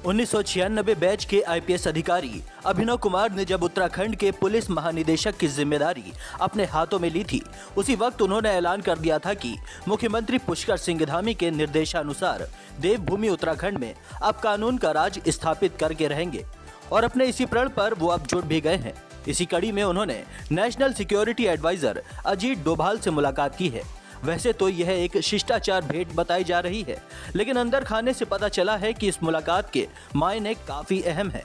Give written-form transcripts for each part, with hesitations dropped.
1996 batch के IPS अधिकारी अभिनव कुमार ने जब उत्तराखंड के पुलिस महानिदेशक की जिम्मेदारी अपने हाथों में ली थी, उसी वक्त उन्होंने ऐलान कर दिया था कि मुख्यमंत्री पुष्कर सिंह धामी के निर्देशानुसार देवभूमि उत्तराखंड में अब कानून का राज स्थापित करके रहेंगे और अपने इसी प्रण पर वो अब जुट भी गए हैं। इसी कड़ी में उन्होंने national security adviser Ajit Doval से मुलाकात की है। वैसे तो यह एक शिष्टाचार भेंट बताई जा रही है, लेकिन अंदर खाने से पता चला है कि इस मुलाकात के मायने काफी अहम हैं।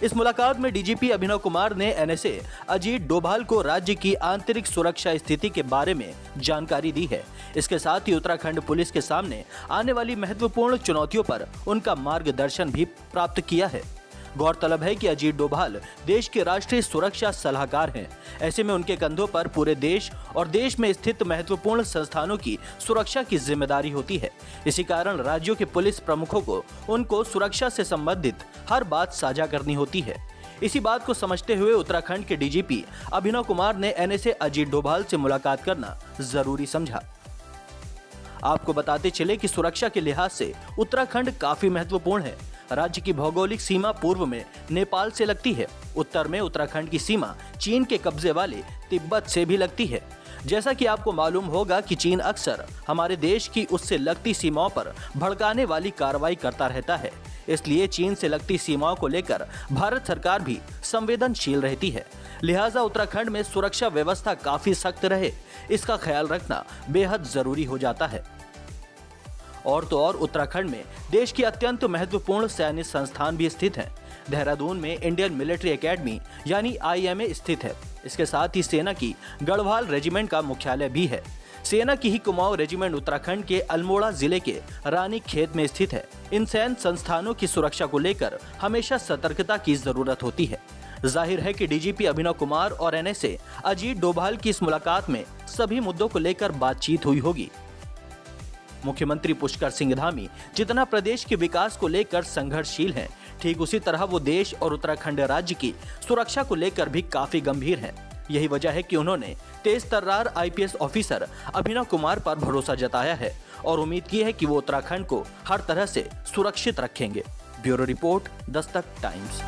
इस मुलाकात में डीजीपी अभिनव कुमार ने एनएसए अजीत डोभाल को राज्य की आंतरिक सुरक्षा स्थिति के बारे में जानकारी दी है। इसके साथ ही उत्तराखंड पुलिस के सामने आने वाली महत्वपूर्ण चुनौतियों पर उनका मार्गदर्शन भी प्राप्त किया है। गौरतलब है कि अजीत डोभाल देश के राष्ट्रीय सुरक्षा सलाहकार हैं। ऐसे में उनके कंधों पर पूरे देश और देश में स्थित महत्वपूर्ण संस्थानों की सुरक्षा की जिम्मेदारी होती है। इसी कारण राज्यों के पुलिस प्रमुखों को उनको सुरक्षा से संबंधित हर बात साझा करनी होती है। इसी बात को समझते हुए उत्तराखंड के डीजीपी अभिनव कुमार ने एनएसए अजीत डोभाल से मुलाकात करना जरूरी समझा। आपको बताते चले कि सुरक्षा के लिहाज से उत्तराखंड काफी महत्वपूर्ण है। राज्य की भौगोलिक सीमा पूर्व में नेपाल से लगती है। उत्तर में उत्तराखंड की सीमा चीन के कब्जे वाले तिब्बत से भी लगती है। जैसा कि आपको मालूम होगा कि चीन अक्सर हमारे देश की उससे लगती सीमाओं पर भड़काने वाली कार्रवाई करता रहता है। इसलिए चीन से लगती सीमाओं को लेकर भारत सरकार भी संवेदनशील रहती है। लिहाजा उत्तराखंड में सुरक्षा व्यवस्था काफी सख्त रहे, इसका ख्याल रखना बेहद जरूरी हो जाता है। और तो और उत्तराखंड में देश की अत्यंत महत्वपूर्ण सैन्य संस्थान भी स्थित हैं। देहरादून में इंडियन मिलिट्री एकेडमी यानी आईएमए स्थित है। इसके साथ ही सेना की गढ़वाल रेजिमेंट का मुख्यालय भी है। सेना की ही कुमाऊं रेजिमेंट उत्तराखंड के अल्मोड़ा जिले के रानीखेत में स्थित है। इन सैन्य संस्थानों की सुरक्षा को लेकर हमेशा सतर्कता की जरूरत होती है। जाहिर है कि डीजीपी अभिनव कुमार और एनएसए अजीत डोभाल की इस मुलाकात में सभी मुद्दों को लेकर बातचीत हुई होगी। मुख्यमंत्री पुष्कर सिंह धामी जितना प्रदेश के विकास को लेकर संघर्षशील हैं, ठीक उसी तरह वो देश और उत्तराखंड राज्य की सुरक्षा को लेकर भी काफी गंभीर हैं। यही वजह है कि उन्होंने तेज तर्रार आईपीएस ऑफिसर अभिनव कुमार पर भरोसा जताया है और उम्मीद की है कि वो उत्तराखंड को हर तरह से सुरक्षित रखेंगे। Bureau report, Dastak times.